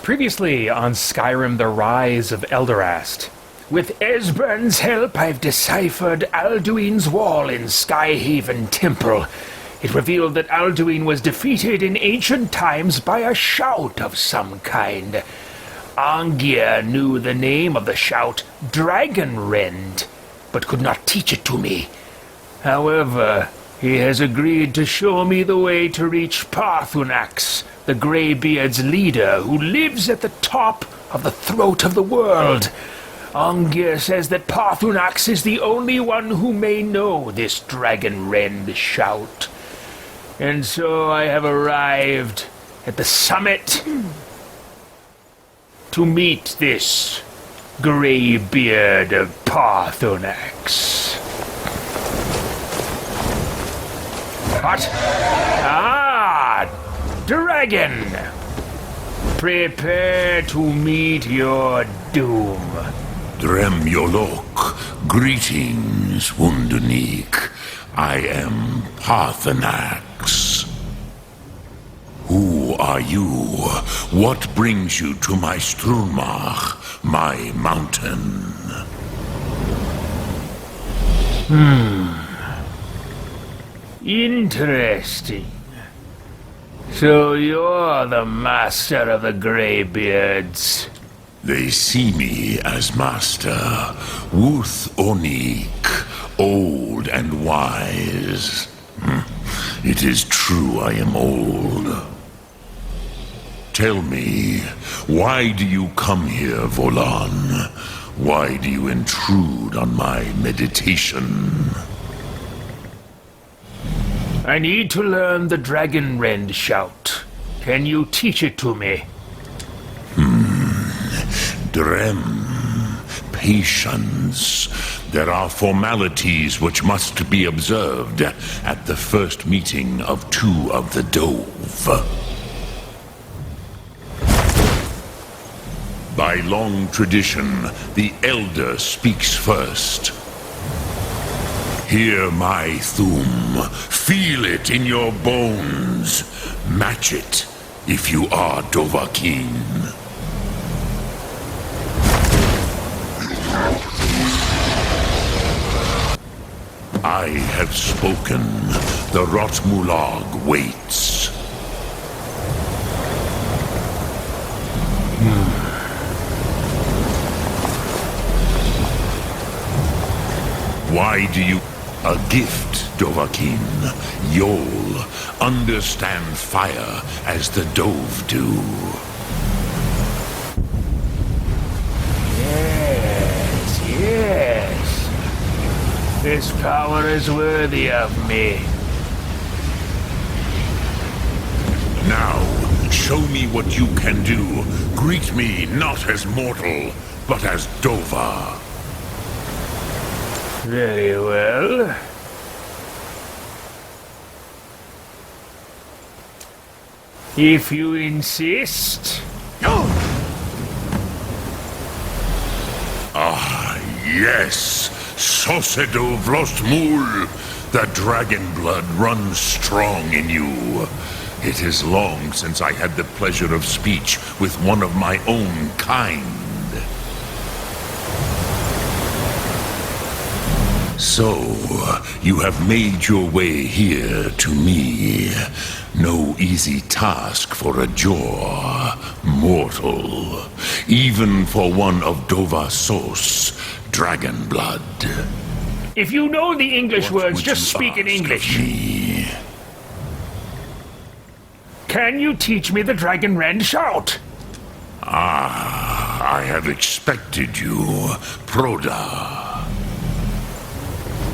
Previously on Skyrim, The Rise of Eldorast. With Esbern's help, I've deciphered Alduin's wall in Skyhaven Temple. It revealed that Alduin was defeated in ancient times by a shout of some kind. Angia knew the name of the shout, Dragonrend, but could not teach it to me. However, he has agreed to show me the way to reach Paarthunax, the Greybeard's leader, who lives at the top of the throat of the world. Angia says that Paarthunax is the only one who may know this Dragonrend shout. And so I have arrived at the summit to meet this Greybeard of Paarthunax. What? Dragon! Prepare to meet your doom. Drem Yolok, greetings, Wunderneek. I am Paarthunax. Who are you? What brings you to my Strunmach, my mountain? Interesting. So you're the master of the Greybeards. They see me as master, Wuth Onik, old and wise. It is true I am old. Tell me, why do you come here, Volan? Why do you intrude on my meditation? I need to learn the Dragonrend shout. Can you teach it to me? Drem, patience. There are formalities which must be observed at the first meeting of two of the Dove. By long tradition, the Elder speaks first. Hear my Thum. Feel it in your bones. Match it if you are Dovahkiin. I have spoken. The Rotmulag waits. Why do you... A gift, Dovahkiin. You'll understand fire as the Dove do. Yes. This power is worthy of me. Now, show me what you can do. Greet me not as mortal, but as Dova. Very well. If you insist. Yes, Sosedo Vlostmul. The dragon blood runs strong in you. It is long since I had the pleasure of speech with one of my own kind. So, you have made your way here to me. No easy task for a Jor, mortal. Even for one of Dovasos, dragon blood. If you know the English What words, would just you speak in ask of English. me? Can you teach me the Dragonrend shout? I have expected you, Proda.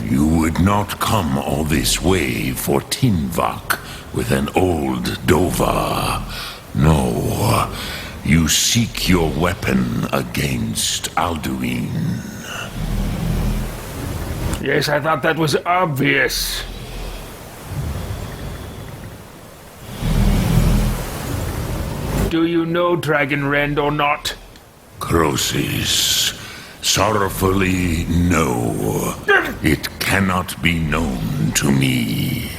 You would not come all this way for Tinvak with an old Dova. No, you seek your weapon against Alduin. Yes, I thought that was obvious. Do you know Dragonrend or not? Crosis, sorrowfully, no. It cannot be known to me.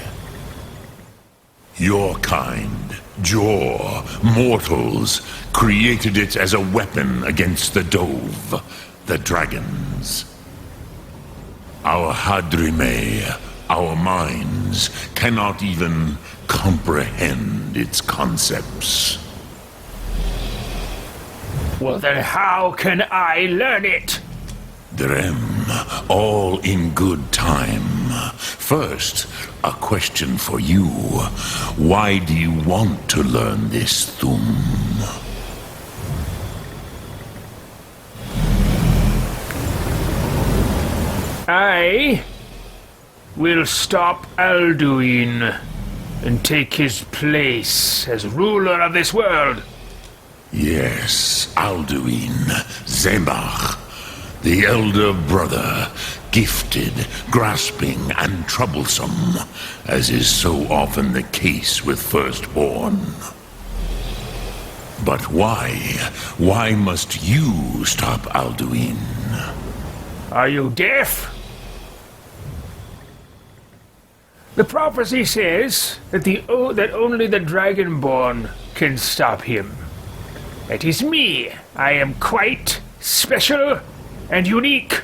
Your kind, Jor, mortals, created it as a weapon against the Dove, the dragons. Our Hadrime, our minds, cannot even comprehend its concepts. Well, then how can I learn it? Drem, all in good time. First, a question for you. Why do you want to learn this Thum? I will stop Alduin and take his place as ruler of this world. Yes, Alduin, Zemach, the elder brother, gifted, grasping, and troublesome, as is so often the case with firstborn. But why? Why must you stop Alduin? Are you deaf? The prophecy says that that only the Dragonborn can stop him. It is me. I am quite special and unique.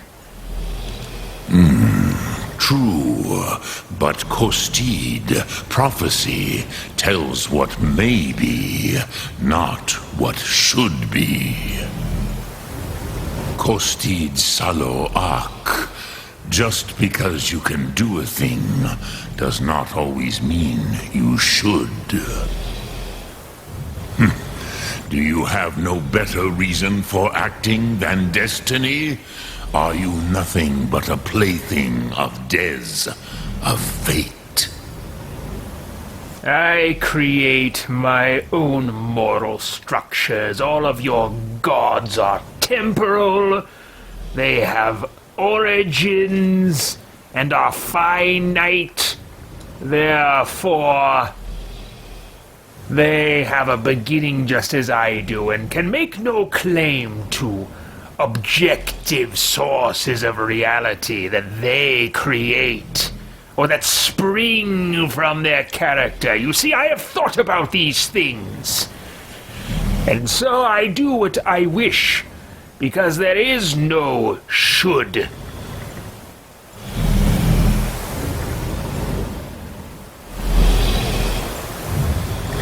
True, but Kostid, prophecy, tells what may be, not what should be. Kostid Salo Ak. Just because you can do a thing does not always mean you should. Do you have no better reason for acting than destiny? Are you nothing but a plaything of Dez, of fate? I create my own moral structures. All of your gods are temporal. They have origins and are finite. Therefore, they have a beginning just as I do and can make no claim to objective sources of reality that they create or that spring from their character. You see, I have thought about these things. And so I do what I wish, because there is no should.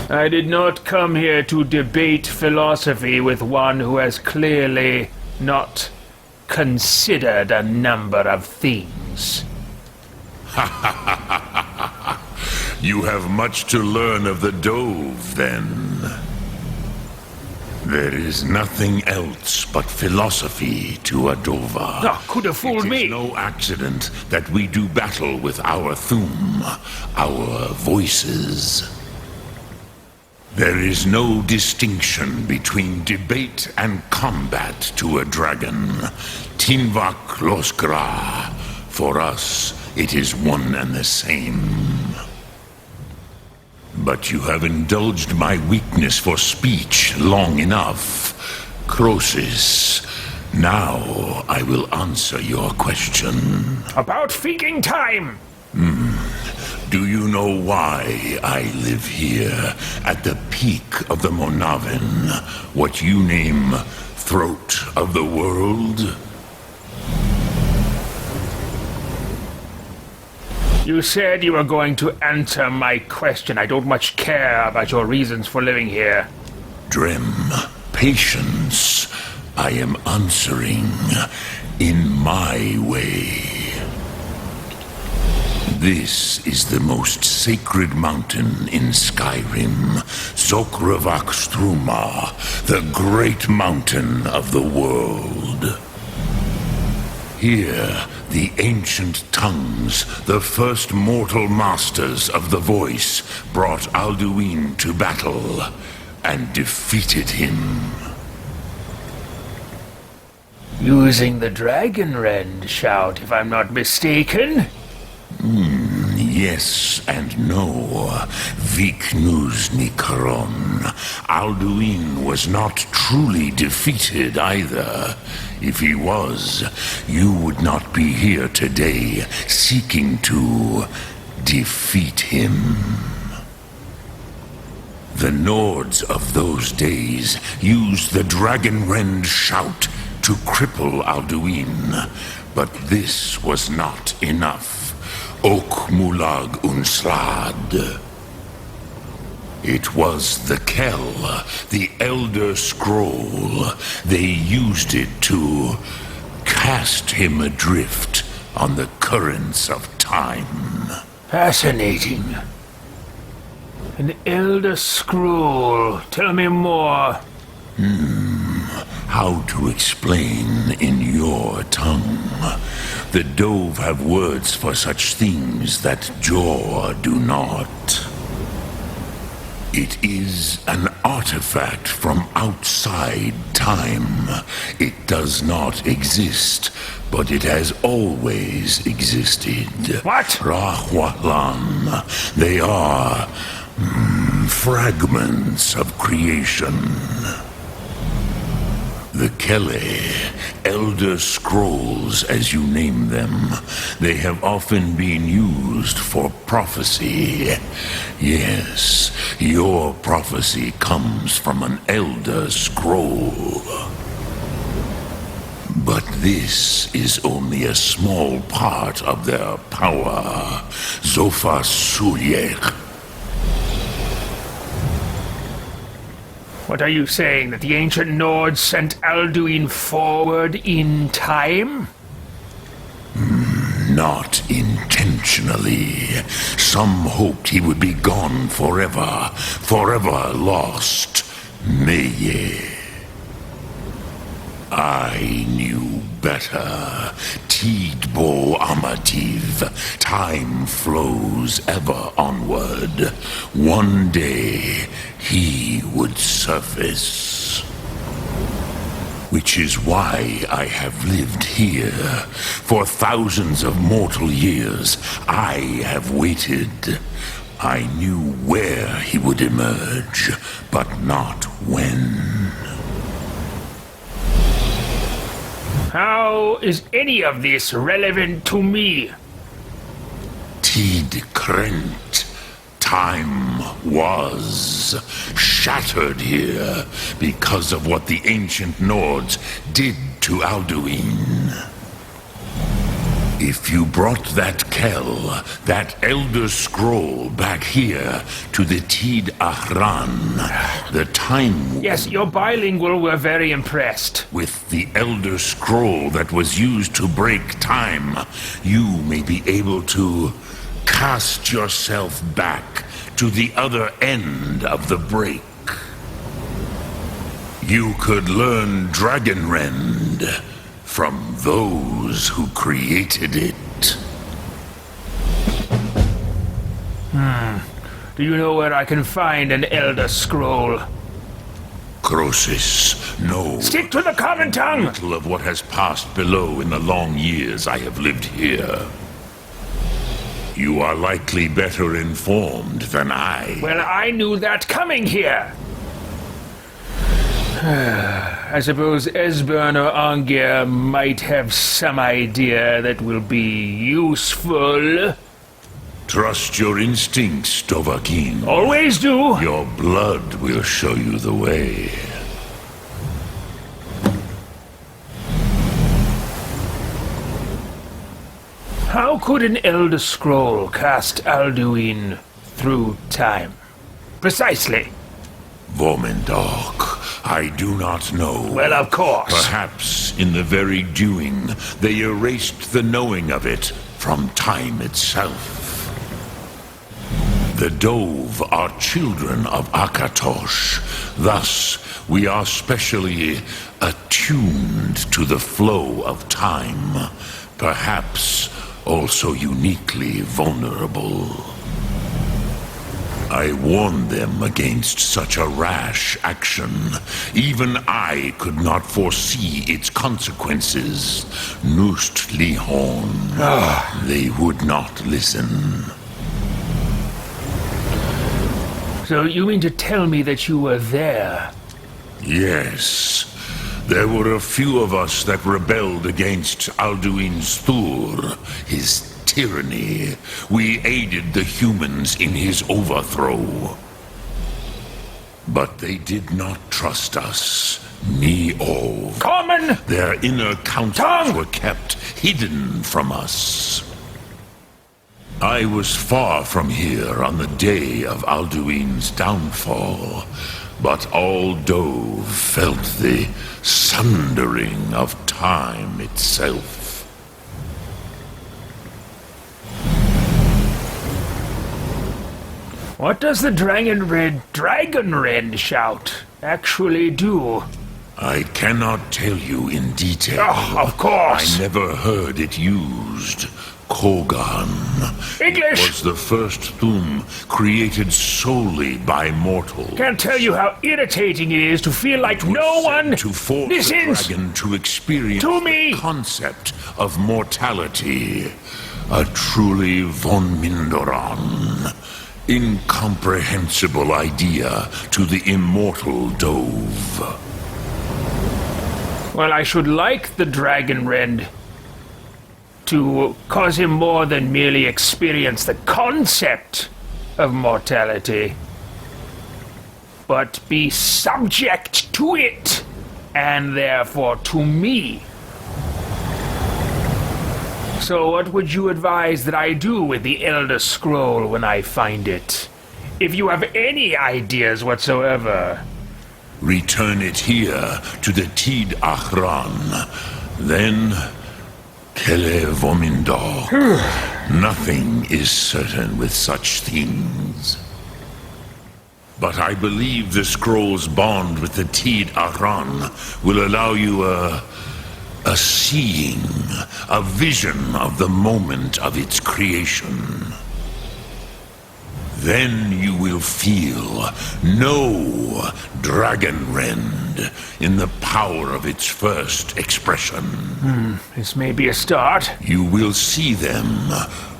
I did not come here to debate philosophy with one who has clearly not considered a number of things. You have much to learn of the Dove, then. There is nothing else but philosophy to Adova. Oh, could have fooled me. It is no accident that we do battle with our Thum, our voices. There is no distinction between debate and combat to a dragon. Tinvak Loskra. For us, it is one and the same. But you have indulged my weakness for speech long enough. Croesus, now I will answer your question. About feeding time! Do you know why I live here, at the peak of the Monavin, what you name throat of the world? You said you were going to answer my question. I don't much care about your reasons for living here. Drem, patience. I am answering in my way. This is the most sacred mountain in Skyrim, Zokravak Struma, the great mountain of the world. Here, the ancient tongues, the first mortal masters of the voice, brought Alduin to battle and defeated him. Using the dragon rend shout, if I'm not mistaken. Yes and no. Viknuz Nikaron. Alduin was not truly defeated either. If he was, you would not be here today seeking to defeat him. The Nords of those days used the Dragonrend shout to cripple Alduin, but this was not enough. Ok Mulag Unslad. It was the Kell, the Elder Scroll. They used it to cast him adrift on the currents of time. Fascinating. An Elder Scroll. Tell me more. How to explain in your tongue? The Dove have words for such things that Jor do not. It is an artifact from outside time. It does not exist, but it has always existed. What? Rahwalan. They are fragments of creation. The Kele, Elder Scrolls as you name them, they have often been used for prophecy. Yes, your prophecy comes from an Elder Scroll. But this is only a small part of their power. Zofa Suryek. What are you saying, that the ancient Nords sent Alduin forward in time? Not intentionally. Some hoped he would be gone forever. Forever lost. Meye. I knew better. Tidbo Amativ. Time flows ever onward. One day, he would surface. Which is why I have lived here. For thousands of mortal years, I have waited. I knew where he would emerge, but not when. How is any of this relevant to me? Tid Krent. Time was shattered here because of what the ancient Nords did to Alduin. If you brought that Kell, that Elder Scroll back here to the Tid Ahran, the time... Yes, your bilingual were very impressed. With the Elder Scroll that was used to break time, you may be able to cast yourself back to the other end of the break. You could learn Dragonrend from those who created it. Do you know where I can find an Elder Scroll? Crosis, no. Stick to the common tongue! Little of what has passed below in the long years I have lived here. You are likely better informed than I. Well, I knew that coming here. I suppose Esbern or Angir might have some idea that will be useful. Trust your instincts, Dovahkiin. Always do. Your blood will show you the way. How could an Elder Scroll cast Alduin through time? Precisely. Vormendok, I do not know. Well, of course. Perhaps in the very doing, they erased the knowing of it from time itself. The Dove are children of Akatosh. Thus, we are specially attuned to the flow of time. Perhaps also uniquely vulnerable. I warned them against such a rash action. Even I could not foresee its consequences. Nust Lihon. They would not listen. So you mean to tell me that you were there? Yes. There were a few of us that rebelled against Alduin Stur, his tyranny. We aided the humans in his overthrow. But they did not trust us, me all. Common! Their inner counsels Tongue! were kept hidden from us. I was far from here on the day of Alduin's downfall, but all Dove felt the sundering of time itself. What does the dragon rend shout actually do? I cannot tell you in detail. Oh, of course. I never heard it used. Kogan. English! It was the first Thum created solely by mortals. Can't tell you how irritating it is to feel like no one To force listens the dragon to experience to me. the concept of mortality. A truly von Mindoran. Incomprehensible idea to the immortal Dove. Well, I should like the dragon rend to cause him more than merely experience the concept of mortality, but be subject to it, and therefore to me. So what would you advise that I do with the Elder Scroll when I find it? If you have any ideas whatsoever. Return it here to the Tid Achran. Then, Kele Vomindor. Nothing is certain with such things. But I believe the scroll's bond with the Tid Achran will allow you a seeing, a vision of the moment of its creation. Then you will feel no dragon rend in the power of its first expression. This may be a start. You will see them,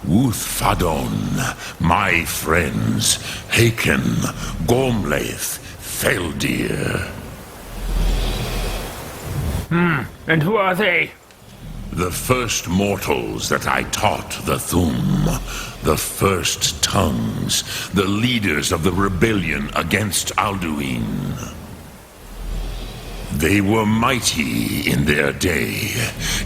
Wuthfadon, my friends, Haken, Gormlaith, Feldir. And who are they? The first mortals that I taught the Thum, the first tongues, the leaders of the rebellion against Alduin. They were mighty in their day,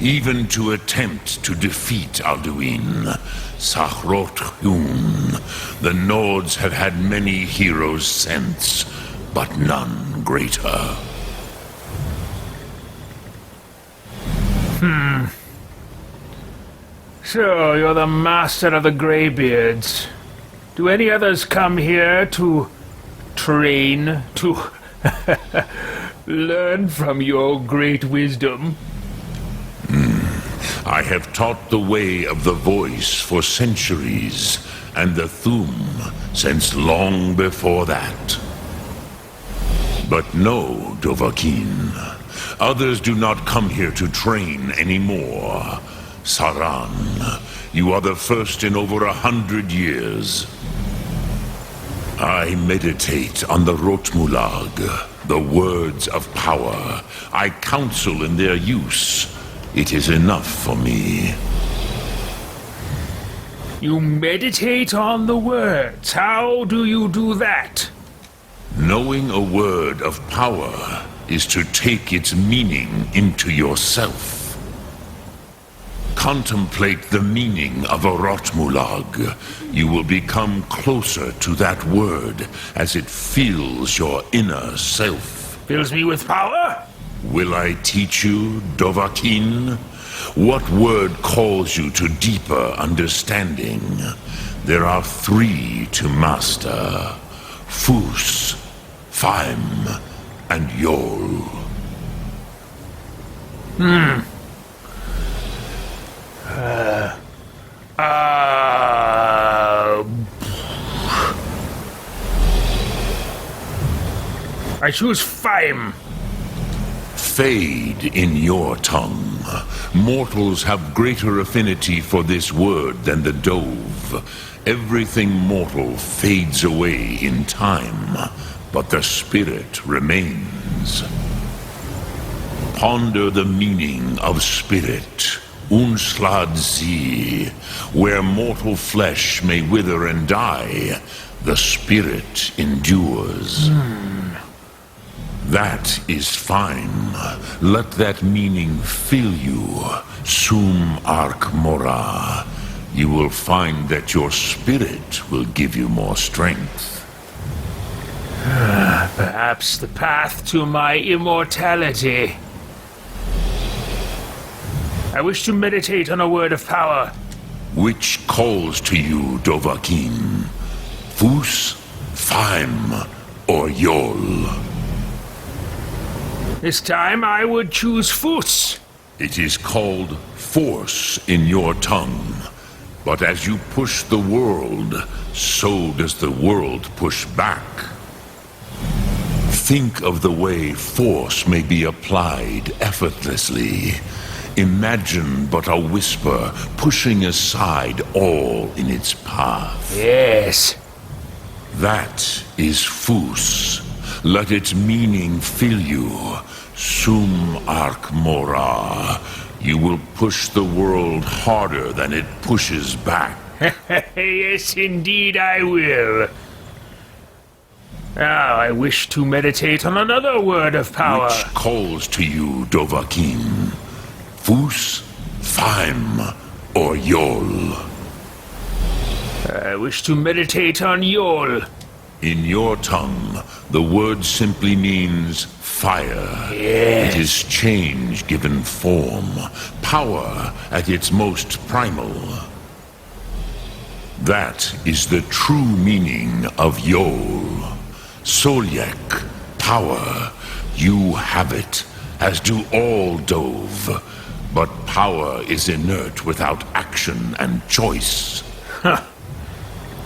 even to attempt to defeat Alduin. Sahrot Hun, the Nords have had many heroes since, but none greater. So, you're the master of the Greybeards. Do any others come here to train, to learn from your great wisdom? I have taught the way of the voice for centuries, and the Thum since long before that. But no, Dovahkiin. Others do not come here to train anymore. Saran, you are the first in over 100 years. I meditate on the Rotmulag, the words of power. I counsel in their use. It is enough for me. You meditate on the words. How do you do that? Knowing a word of power is to take its meaning into yourself. Contemplate the meaning of a Rotmulag. You will become closer to that word as it fills your inner self. Fills me with power? Will I teach you, Dovahkiin? What word calls you to deeper understanding? There are 3 to master. Fus, Faim, and Yol. I choose Faim. Fade in your tongue. Mortals have greater affinity for this word than the Dove. Everything mortal fades away in time, but the spirit remains. Ponder the meaning of spirit. Unslad Zi, where mortal flesh may wither and die, The spirit endures. That is fine. Let that meaning fill you. Sum arc mora. You will find that your spirit will give you more strength. Perhaps the path to my immortality. I wish to meditate on a word of power. Which calls to you, Dovahkiin? Fus, Faim, or Yol? This time I would choose Fus. It is called force in your tongue. But as you push the world, so does the world push back. Think of the way force may be applied effortlessly. Imagine but a whisper pushing aside all in its path. Yes. That is Fus. Let its meaning fill you. Sum arc mora. You will push the world harder than it pushes back. Yes, indeed I will. Now I wish to meditate on another word of power. Which calls to you, Dovahkiin? Fus, Faim, or Yol? I wish to meditate on Yol. In your tongue, the word simply means fire. Yes. It is change given form, power at its most primal. That is the true meaning of Yol. Solyek, power. You have it, as do all Dove. But power is inert without action and choice.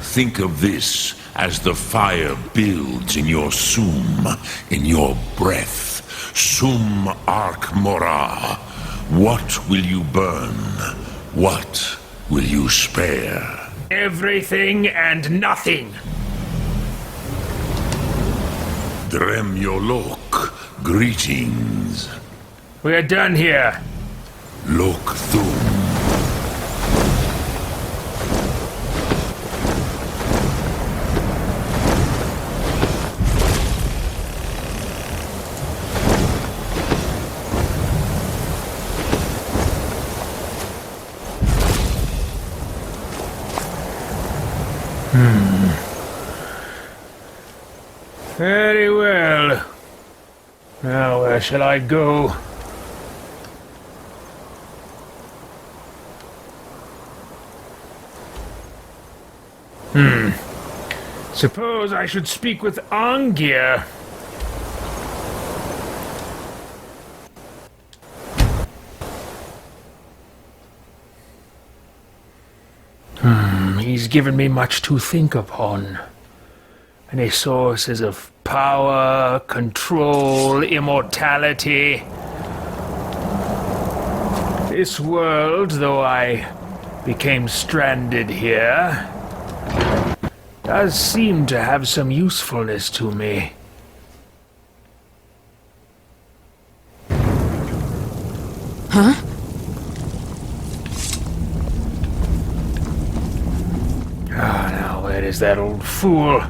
Think of this as the fire builds in your sum, in your breath. Sum arc mora. What will you burn? What will you spare? Everything and nothing. Dremyolok, greetings. We are done here. Lok Thum. Very well. Now where shall I go? Suppose I should speak with Angier. He's given me much to think upon. Many sources of power, control, immortality. This world, though I became stranded here, does seem to have some usefulness to me. Huh? Now where is that old fool?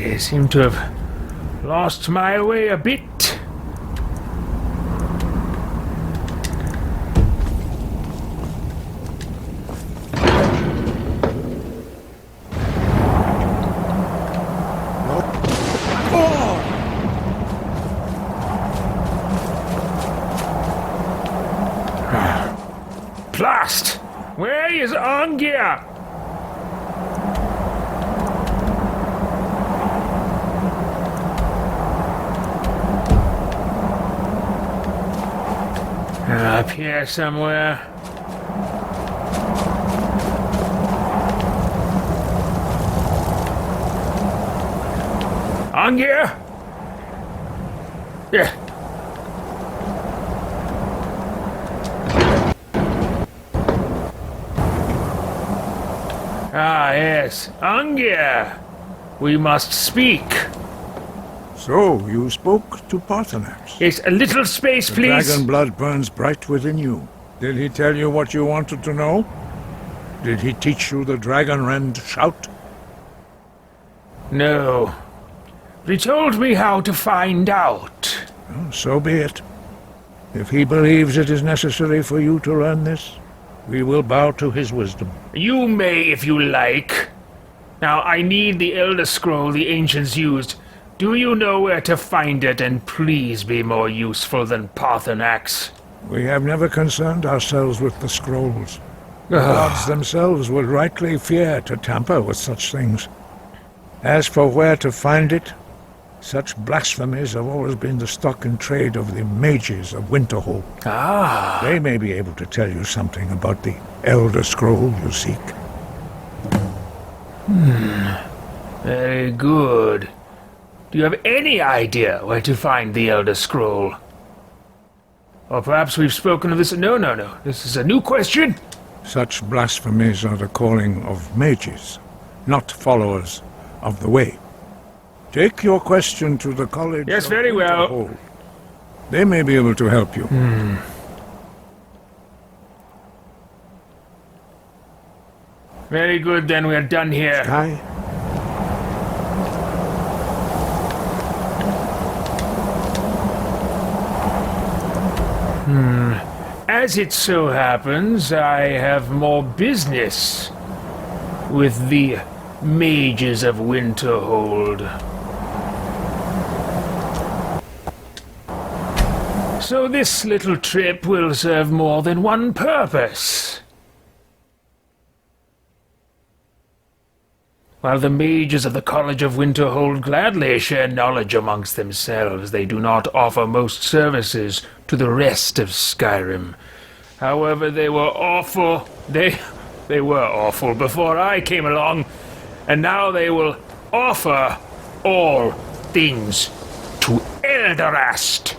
I seem to have lost my way a bit. Blast! Where is Angier? Up here somewhere. Angier? Yeah. Ah, yes. Angier. We must speak. So, you spoke to Paarthunax. Yes, a little space, The please. dragon blood burns bright within you. Did he tell you what you wanted to know? Did he teach you the dragon rend shout? No. But he told me how to find out. Well, so be it. If he believes it is necessary for you to learn this, we will bow to his wisdom. You may if you like. Now, I need the Elder Scroll the ancients used. Do you know where to find it, and please be more useful than Paarthunax? We have never concerned ourselves with the scrolls. The gods themselves would rightly fear to tamper with such things. As for where to find it, such blasphemies have always been the stock and trade of the mages of Winterhold. Ah. They may be able to tell you something about the Elder Scroll you seek. Very good. Do you have any idea where to find the Elder Scroll? Or perhaps we've spoken of this... No. This is a new question. Such blasphemies are the calling of mages, not followers of the way. Take your question to the College Yes, of very well. Winterhold. They may be able to help you. Very good, then we're done here. Sky? As it so happens, I have more business with the mages of Winterhold. So this little trip will serve more than one purpose. While the mages of the College of Winterhold gladly share knowledge amongst themselves, they do not offer most services to the rest of Skyrim. However, they were awful. They were awful before I came along, and now they will offer all things to Elderast.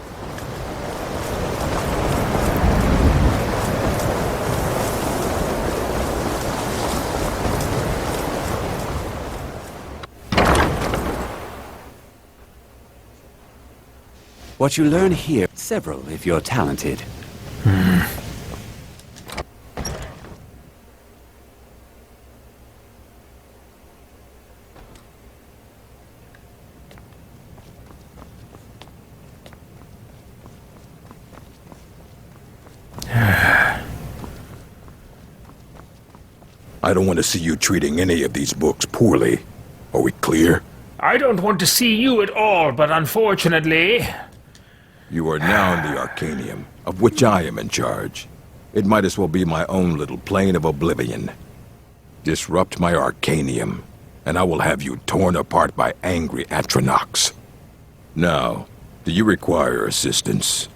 What you learn here, several if you're talented. I don't want to see you treating any of these books poorly. Are we clear? I don't want to see you at all, but unfortunately... You are now in the Arcanium, of which I am in charge. It might as well be my own little plane of oblivion. Disrupt my Arcanium, and I will have you torn apart by angry Paarthunax. Now, do you require assistance?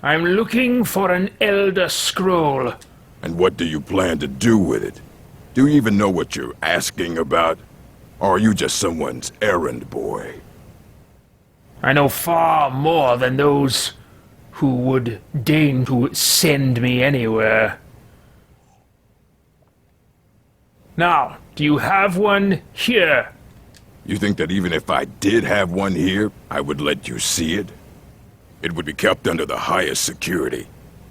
I'm looking for an Elder Scroll. And what do you plan to do with it? Do you even know what you're asking about? Or are you just someone's errand boy? I know far more than those who would deign to send me anywhere. Now, do you have one here? You think that even if I did have one here, I would let you see it? It would be kept under the highest security.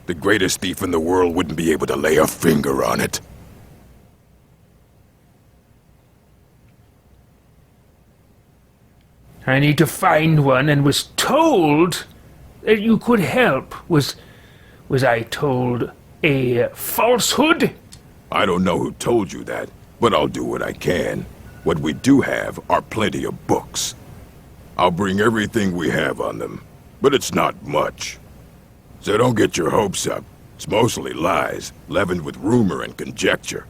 The greatest thief in the world wouldn't be able to lay a finger on it. I need to find one, and was told that you could help. Was I told a falsehood? I don't know who told you that, but I'll do what I can. What we do have are plenty of books. I'll bring everything we have on them, but it's not much. So don't get your hopes up. It's mostly lies, leavened with rumor and conjecture.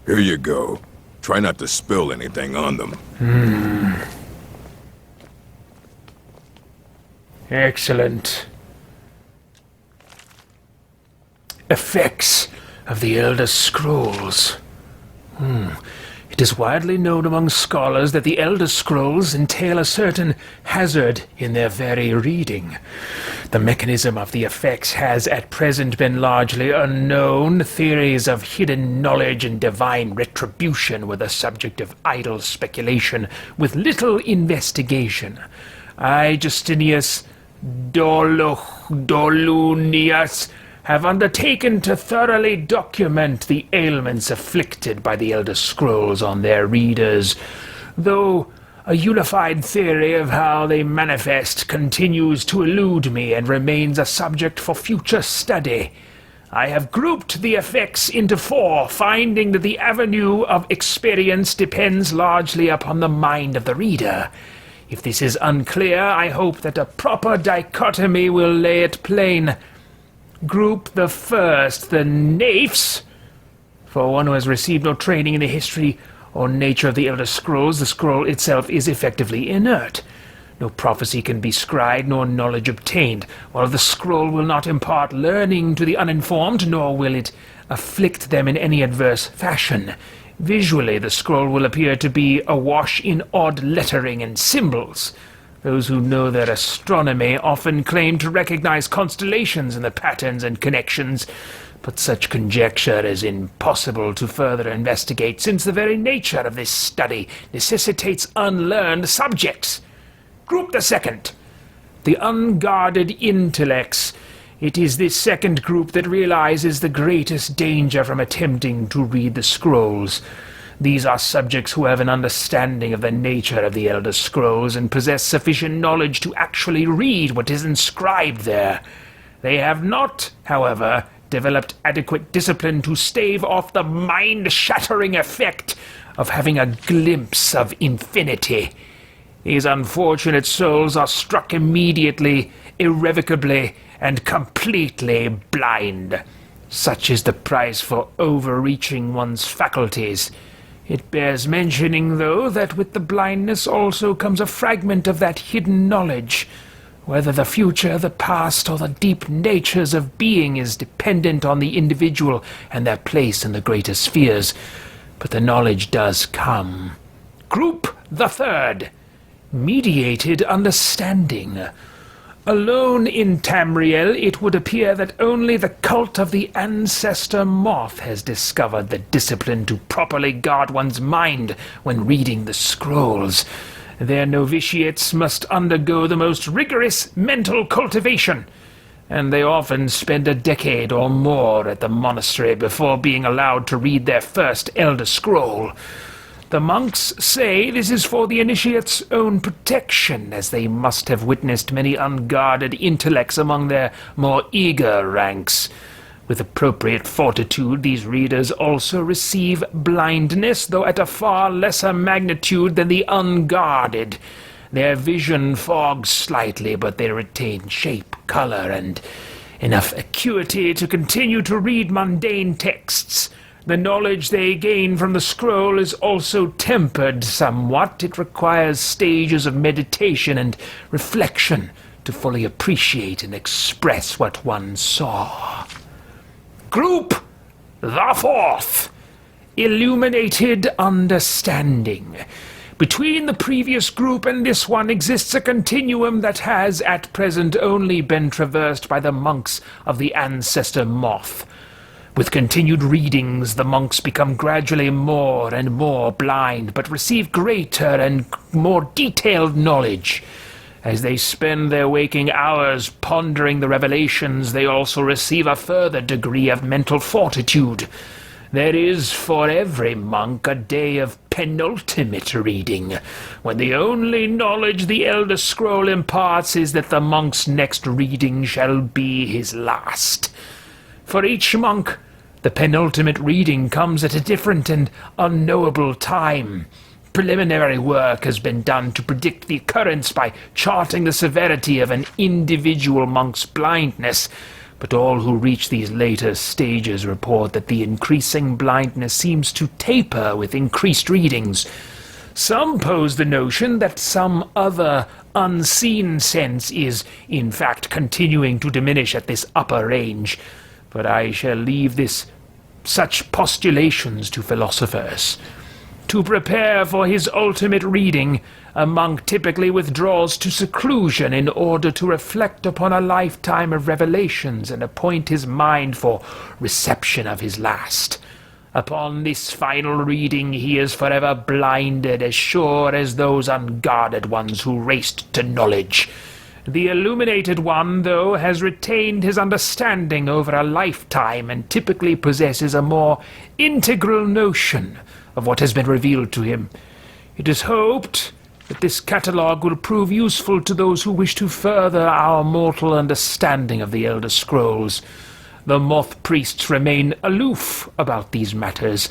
Here you go. Try not to spill anything on them. Excellent. effects of the Elder Scrolls. It is widely known among scholars that the Elder Scrolls entail a certain hazard in their very reading. The mechanism of the effects has at present been largely unknown. Theories of hidden knowledge and divine retribution were the subject of idle speculation with little investigation. I, Justinius Dolunius, have undertaken to thoroughly document the ailments afflicted by the Elder Scrolls on their readers, though a unified theory of how they manifest continues to elude me and remains a subject for future study. I have grouped the effects into 4, finding that the avenue of experience depends largely upon the mind of the reader. If this is unclear, I hope that a proper dichotomy will lay it plain. Group the first, the Naifs. For one who has received no training in the history or nature of the Elder Scrolls, the scroll itself is effectively inert. No prophecy can be scryed, nor knowledge obtained, while the scroll will not impart learning to the uninformed, nor will it afflict them in any adverse fashion. Visually, the scroll will appear to be awash in odd lettering and symbols. Those who know their astronomy often claim to recognize constellations in the patterns and connections, but such conjecture is impossible to further investigate, since the very nature of this study necessitates unlearned subjects. Group the second, the unguarded intellects. It is this second group that realizes the greatest danger from attempting to read the scrolls. These are subjects who have an understanding of the nature of the Elder Scrolls and possess sufficient knowledge to actually read what is inscribed there. They have not, however, developed adequate discipline to stave off the mind-shattering effect of having a glimpse of infinity. These unfortunate souls are struck immediately, irrevocably, and completely blind. Such is the price for overreaching one's faculties. It bears mentioning, though, that with the blindness also comes a fragment of that hidden knowledge. Whether the future, the past, or the deep natures of being is dependent on the individual and their place in the greater spheres. But the knowledge does come. Group the third, mediated understanding. Alone in Tamriel, it would appear that only the cult of the ancestor moth has discovered the discipline to properly guard one's mind when reading the scrolls. Their novitiates must undergo the most rigorous mental cultivation, and they often spend a decade or more at the monastery before being allowed to read their first Elder Scroll. The monks say this is for the initiate's own protection, as they must have witnessed many unguarded intellects among their more eager ranks. With appropriate fortitude, these readers also receive blindness, though at a far lesser magnitude than the unguarded. Their vision fogs slightly, but they retain shape, color, and enough acuity to continue to read mundane texts. The knowledge they gain from the scroll is also tempered somewhat. It requires stages of meditation and reflection to fully appreciate and express what one saw. Group the fourth, illuminated understanding. Between the previous group and this one exists a continuum that has at present only been traversed by the monks of the ancestor moth. With continued readings, the monks become gradually more and more blind, but receive greater and more detailed knowledge. As they spend their waking hours pondering the revelations, they also receive a further degree of mental fortitude. There is for every monk a day of penultimate reading, when the only knowledge the Elder Scroll imparts is that the monk's next reading shall be his last. For each monk, the penultimate reading comes at a different and unknowable time. Preliminary work has been done to predict the occurrence by charting the severity of an individual monk's blindness, but all who reach these later stages report that the increasing blindness seems to taper with increased readings. Some pose the notion that some other unseen sense is, in fact, continuing to diminish at this upper range. but I shall leave such postulations to philosophers. To prepare for his ultimate reading, a monk typically withdraws to seclusion in order to reflect upon a lifetime of revelations and appoint his mind for reception of his last. Upon this final reading he is forever blinded, as sure as those unguarded ones who raced to knowledge. The illuminated one, though, has retained his understanding over a lifetime and typically possesses a more integral notion of what has been revealed to him. It is hoped that this catalogue will prove useful to those who wish to further our mortal understanding of the Elder Scrolls. The moth priests remain aloof about these matters,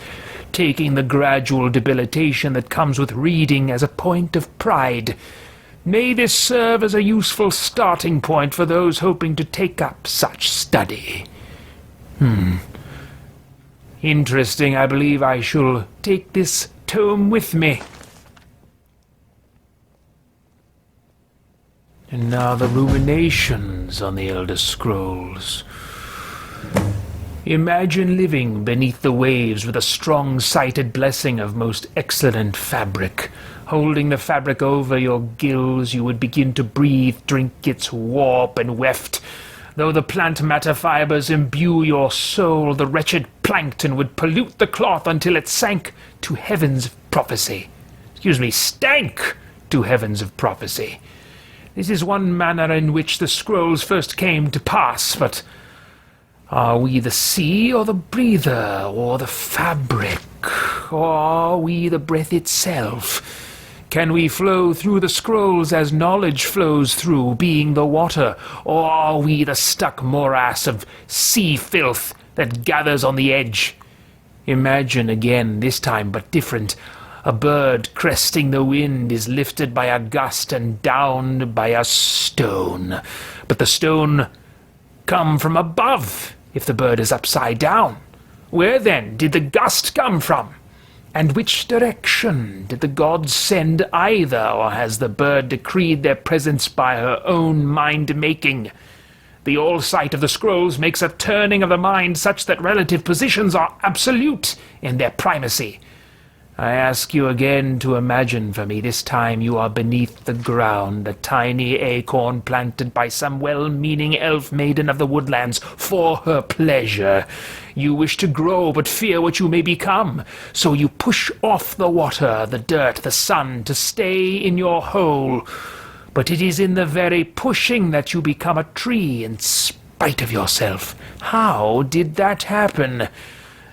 taking the gradual debilitation that comes with reading as a point of pride. May this serve as a useful starting point for those hoping to take up such study. Interesting. I believe I shall take this tome with me. And now the ruminations on the Elder Scrolls. Imagine living beneath the waves with a strong-sighted blessing of most excellent fabric. Holding the fabric over your gills, you would begin to breathe, drink its warp and weft. Though the plant matter fibers imbue your soul, the wretched plankton would pollute the cloth until it sank to heavens of prophecy. Stank to heavens of prophecy. This is one manner in which the scrolls first came to pass, but are we the sea or the breather or the fabric? Or are we the breath itself? Can we flow through the scrolls as knowledge flows through, being the water? Or are we the stuck morass of sea filth that gathers on the edge? Imagine again, this time but different. A bird cresting the wind is lifted by a gust and downed by a stone. But the stone come from above, if the bird is upside down. Where then did the gust come from? And which direction did the gods send either, or has the bird decreed their presence by her own mind-making? The all-sight of the scrolls makes a turning of the mind such that relative positions are absolute in their primacy. I ask you again to imagine for me, this time you are beneath the ground, a tiny acorn planted by some well-meaning elf maiden of the woodlands for her pleasure. You wish to grow, but fear what you may become, so you push off the water, the dirt, the sun, to stay in your hole. But it is in the very pushing that you become a tree in spite of yourself. How did that happen?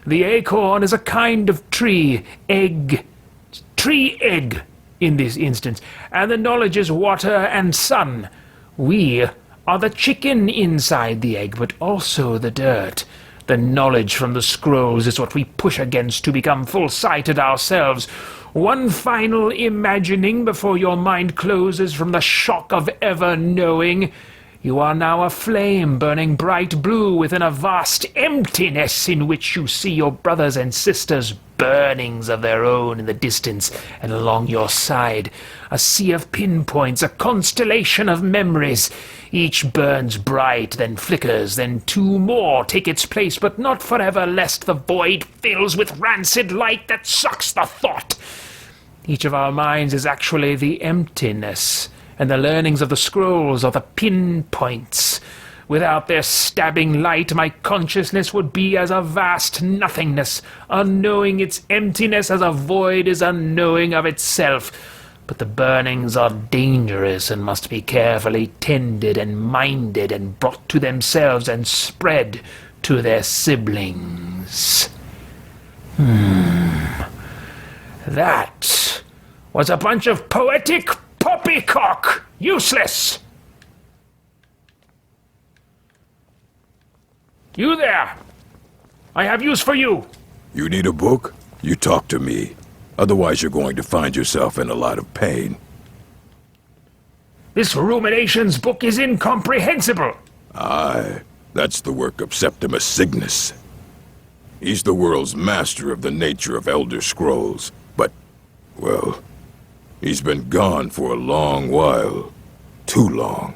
The acorn is a kind of tree egg in this instance, and the knowledge is water and sun. We are the chicken inside the egg, but also the dirt. The knowledge from the scrolls is what we push against to become full-sighted ourselves. One final imagining before your mind closes from the shock of ever knowing. You are now a flame burning bright blue within a vast emptiness in which you see your brothers and sisters' burnings of their own in the distance and along your side. A sea of pinpoints, a constellation of memories. Each burns bright, then flickers, then two more take its place, but not forever, lest the void fills with rancid light that sucks the thought. Each of our minds is actually the emptiness, and the learnings of the scrolls are the pinpoints. Without their stabbing light, my consciousness would be as a vast nothingness, unknowing its emptiness as a void is unknowing of itself. But the burnings are dangerous and must be carefully tended and minded and brought to themselves and spread to their siblings. That was a bunch of poetic poppycock! Useless! You there! I have use for you! You need a book? You talk to me. Otherwise you're going to find yourself in a lot of pain. This Ruminations book is incomprehensible! Aye, that's the work of Septimus Signus. He's the world's master of the nature of Elder Scrolls, but, well, he's been gone for a long while. Too long.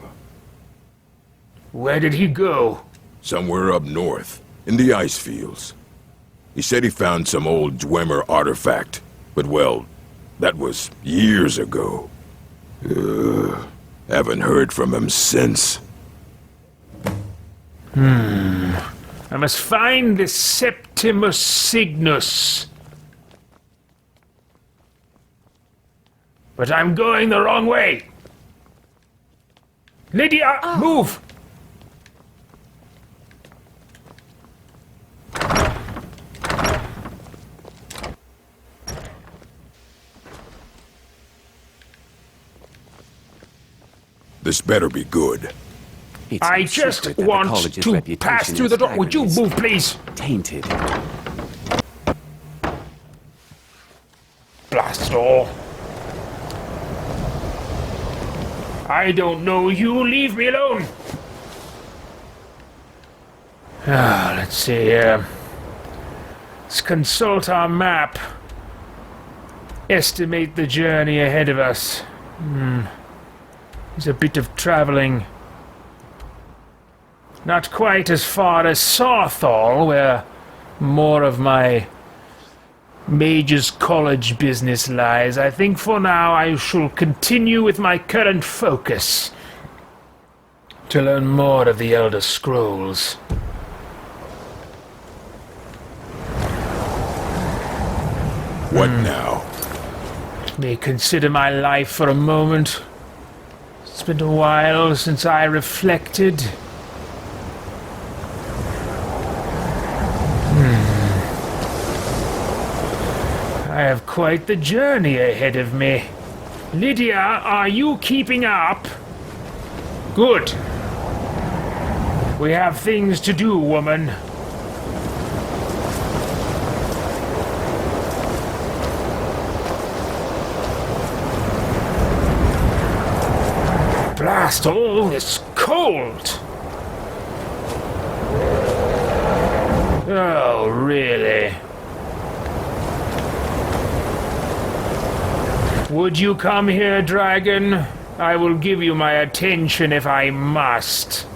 Where did he go? somewhere up north, in the ice fields. He said he found some old Dwemer artifact, but well, that was years ago. Haven't heard from him since. I must find the Septimus Signus. But I'm going the wrong way. Lydia, move! This better be good. It's I no just secret that the want college's to reputation pass through in the door. Would you Skyrim is move, please? Tainted. Blast it all. I don't know you. Leave me alone. Let's see here. Let's consult our map. Estimate the journey ahead of us. There's a bit of traveling. Not quite as far as Sarthal, where more of my Mage's College business lies. I think for now I shall continue with my current focus to learn more of the Elder Scrolls. What now? Let me consider my life for a moment. It's been a while since I reflected. I have quite the journey ahead of me. Lydia, are you keeping up? Good. We have things to do, woman. Blast all, it's cold. Oh, really? Would you come here, dragon? I will give you my attention if I must.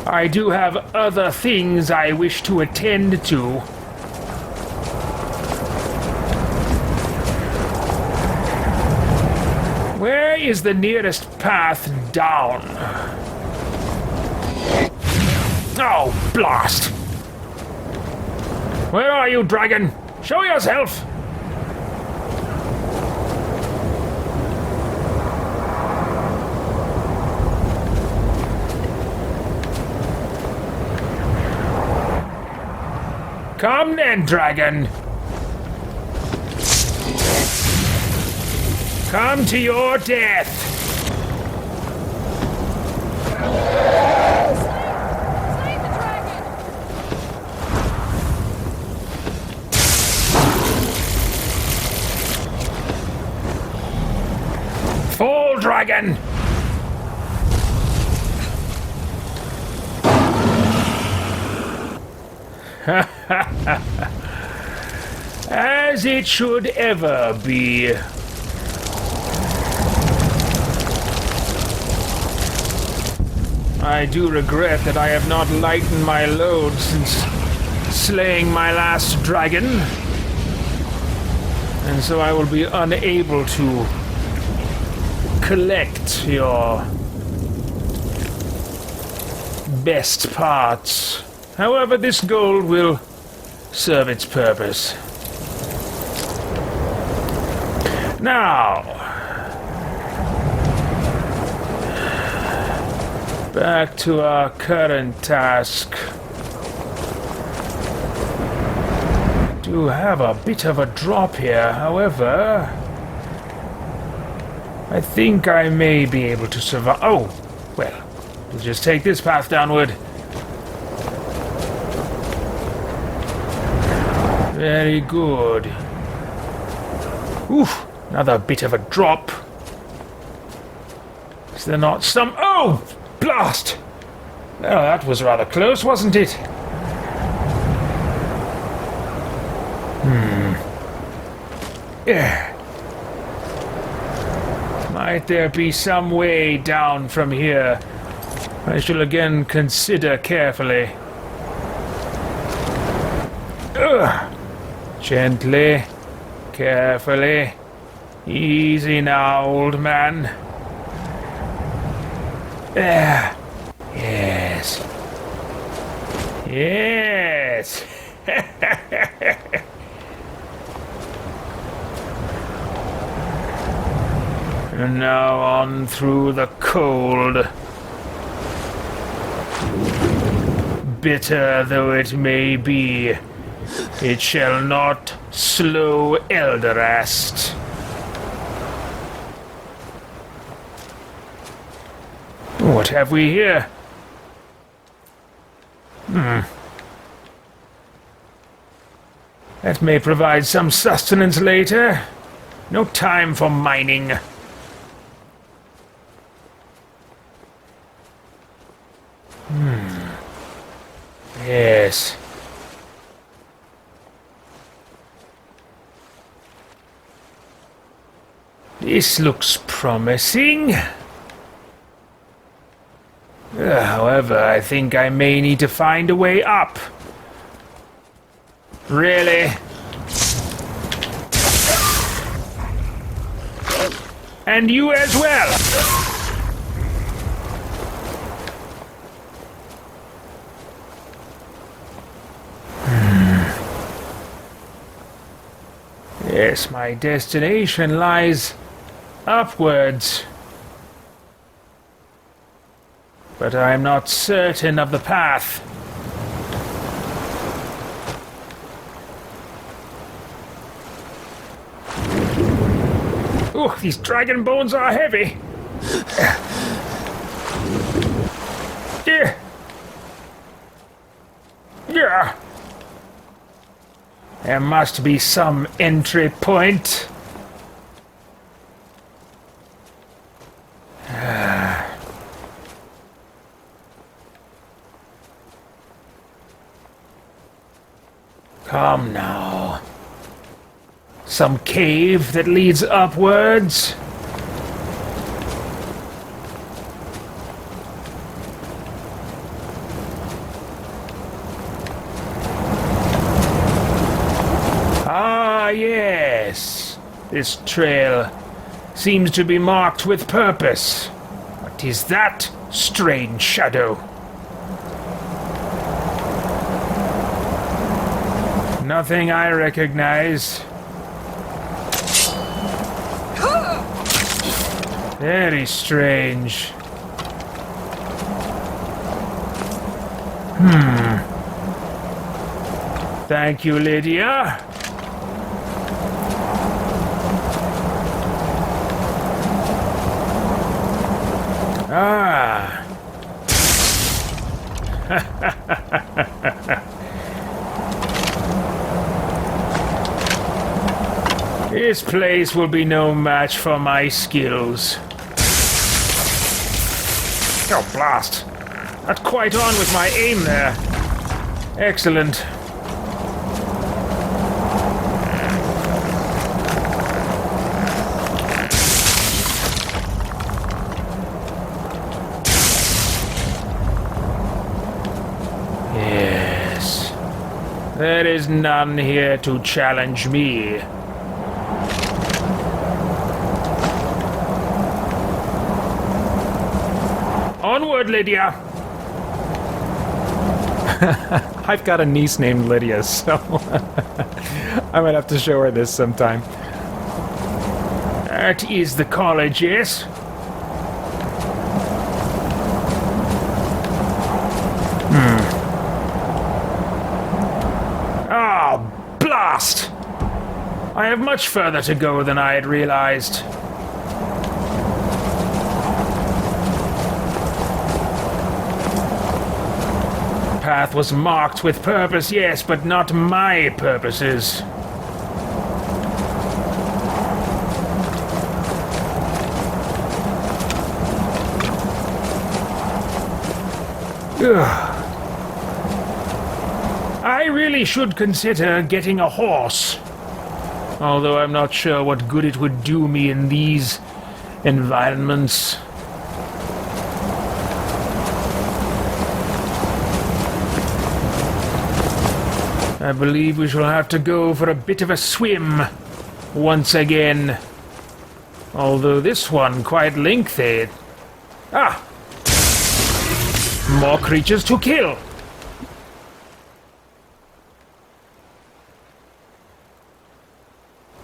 I do have other things I wish to attend to. Where is the nearest path down? Oh, blast! Where are you, dragon? Show yourself! Come then, dragon! Come to your death! Fall, dragon! As it should ever be. I do regret that I have not lightened my load since slaying my last dragon, and so I will be unable to collect your best parts. However, this gold will serve its purpose. Now, back to our current task. Do have a bit of a drop here, however, I think I may be able to survive. Oh, well, we'll just take this path downward. Very good. Oof, another bit of a drop. Is there not some... Oh, blast! Well, that was rather close, wasn't it? Might there be some way down from here? I shall again consider carefully. Gently, carefully. Easy now, old man. Yes. Yes. And now on through the cold. Bitter though it may be, it shall not slow Elderast. What have we here? That may provide some sustenance later. No time for mining. Yes. This looks promising. However, I think I may need to find a way up. Really? And you as well! Yes, my destination lies upwards. But I'm not certain of the path. Oh, these dragon bones are heavy. Yeah. There must be some entry point. Come now. Some cave that leads upwards? Ah, yes. This trail seems to be marked with purpose. What is that strange shadow? Nothing I recognize. Very strange. Thank you, Lydia. Ah. This place will be no match for my skills. Oh, blast. Not quite on with my aim there. Excellent. Yes. There is none here to challenge me. Onward, Lydia! I've got a niece named Lydia, so I might have to show her this sometime. That is the college, yes? Oh, blast! I have much further to go than I had realized. Path was marked with purpose, yes, but not my purposes. Ugh. I really should consider getting a horse. Although I'm not sure what good it would do me in these environments. I believe we shall have to go for a bit of a swim once again. Although this one quite lengthy. Ah! More creatures to kill!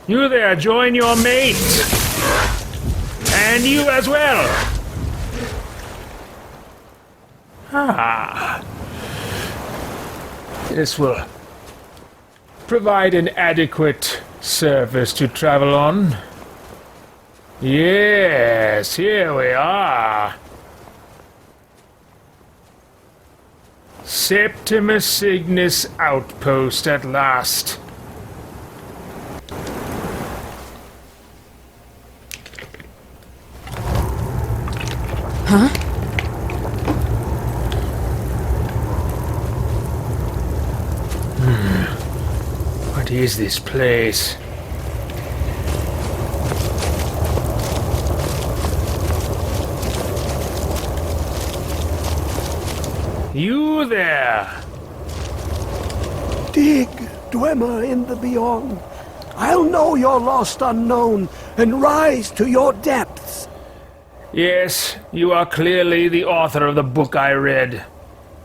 You there, join your mate! And you as well! Ah. This will provide an adequate surface to travel on. Yes, here we are. Septimus Signus outpost at last. Huh? What is this place? You there! Dig, Dwemer in the beyond. I'll know your lost unknown and rise to your depths. Yes, you are clearly the author of the book I read.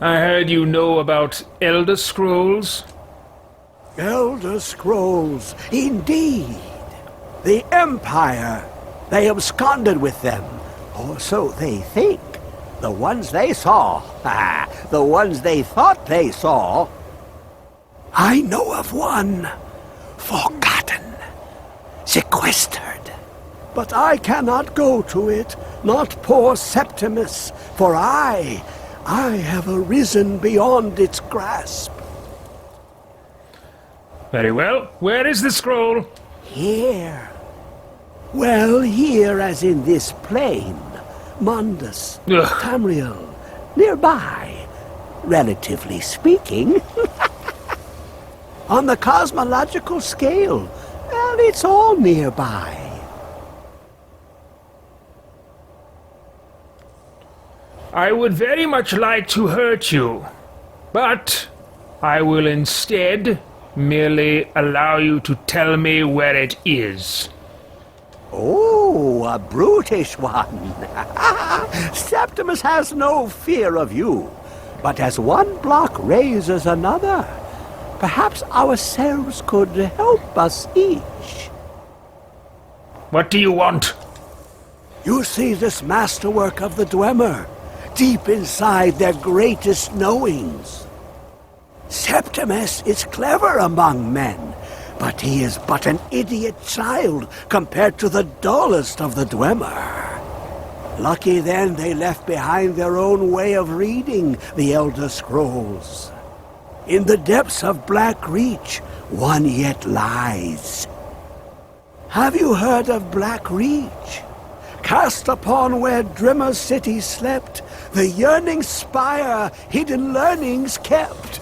I heard you know about Elder Scrolls. Elder Scrolls, indeed. The Empire. They absconded with them, or so they think. The ones they saw. The ones they thought they saw. I know of one. Forgotten. Sequestered. But I cannot go to it, not poor Septimus, for I have arisen beyond its grasp. Very well. Where is the scroll? Here. Well, here as in this plain. Mundus, Ugh. Tamriel, nearby, relatively speaking. On the cosmological scale, well, it's all nearby. I would very much like to hurt you, but I will instead merely allow you to tell me where it is. Oh, a brutish one. Septimus has no fear of you, but as one block raises another, perhaps ourselves could help us each. What do you want? You see this masterwork of the Dwemer, deep inside their greatest knowings. Septimus is clever among men, but he is but an idiot child compared to the dullest of the Dwemer. Lucky then they left behind their own way of reading the Elder Scrolls. In the depths of Black Reach, one yet lies. Have you heard of Black Reach? Cast upon where Drimmer's city slept, the yearning spire hidden learnings kept.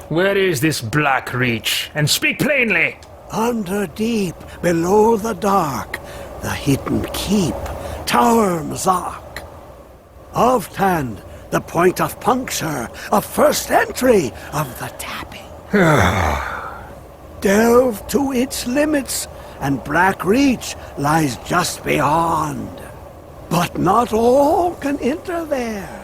Where is this Black Reach? And speak plainly! Under deep, below the dark, the hidden keep, Tower Mzark. Oftand, the point of puncture, of first entry of the tapping. Delve to its limits, and Black Reach lies just beyond. But not all can enter there.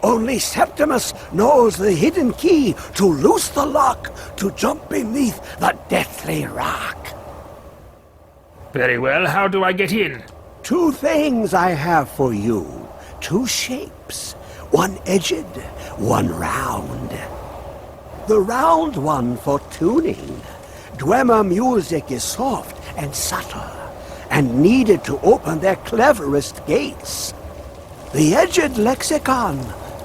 Only Septimus knows the hidden key to loose the lock, to jump beneath the deathly rock. Very well, how do I get in? 2 things I have for you. 2 shapes. One edged, one round. The round one for tuning. Dwemer music is soft and subtle, and needed to open their cleverest gates. The edged lexicon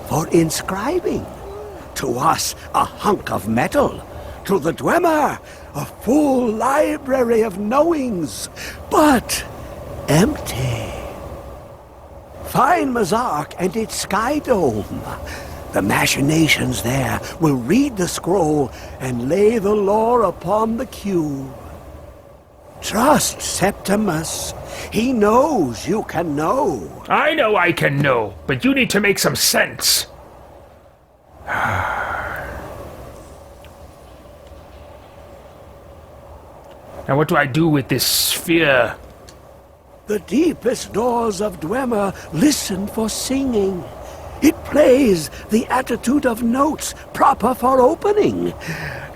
for inscribing. To us, a hunk of metal. To the Dwemer, a full library of knowings, but empty. Find Mzark and its sky dome. The machinations there will read the scroll and lay the lore upon the cube. Trust Septimus. He knows you can know. I know I can know, but you need to make some sense. Now what do I do with this sphere? The deepest doors of Dwemer listen for singing. It plays the attitude of notes proper for opening.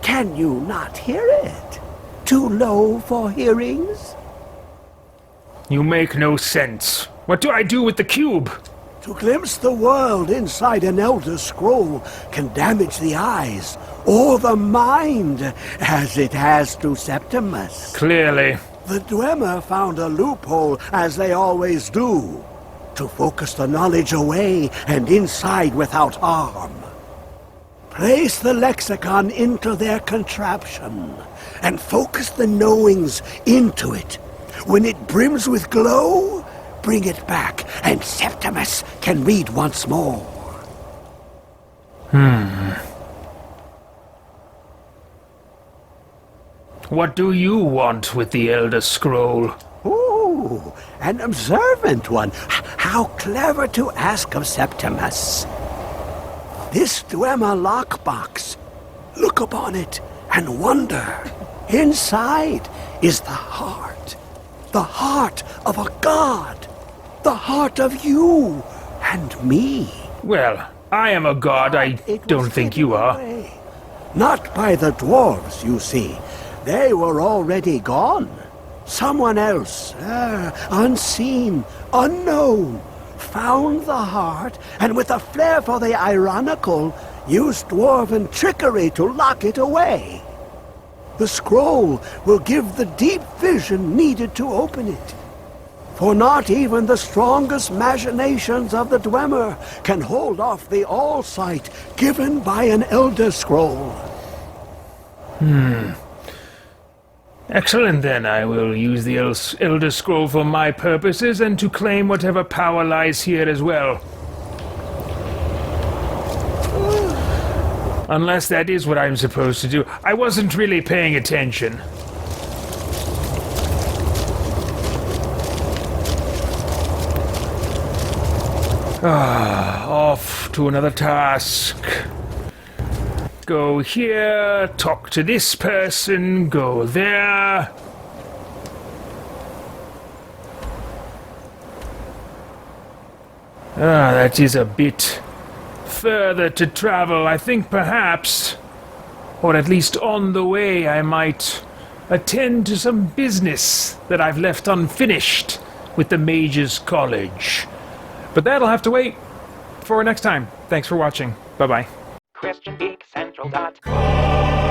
Can you not hear it? Too low for hearings? You make no sense. What do I do with the cube? To glimpse the world inside an Elder Scroll can damage the eyes or the mind, as it has to Septimus. Clearly. The Dwemer found a loophole, as they always do, to focus the knowledge away and inside without harm. Place the lexicon into their contraption, and focus the knowings into it. When it brims with glow, bring it back, and Septimus can read once more. What do you want with the Elder Scroll? Ooh, an observant one. How clever to ask of Septimus. This Dwemer lockbox. Look upon it and wonder. Inside is the heart. The heart of a god. The heart of you and me. Well, I am a god. I don't think you are. Away. Not by the dwarves, you see. They were already gone. Someone else, unseen, unknown, found the heart, and with a flair for the ironical, used dwarven trickery to lock it away. The scroll will give the deep vision needed to open it. For not even the strongest machinations of the Dwemer can hold off the all-sight given by an Elder Scroll. Excellent, then. I will use the Elder Scroll for my purposes and to claim whatever power lies here as well. Unless that is what I'm supposed to do. I wasn't really paying attention. Off to another task. Go here, talk to this person, go there. That is a bit further to travel. I think perhaps, or at least on the way, I might attend to some business that I've left unfinished with the Mages College. But that'll have to wait for next time. Thanks for watching. Bye-bye. QuestionGeekCentral.com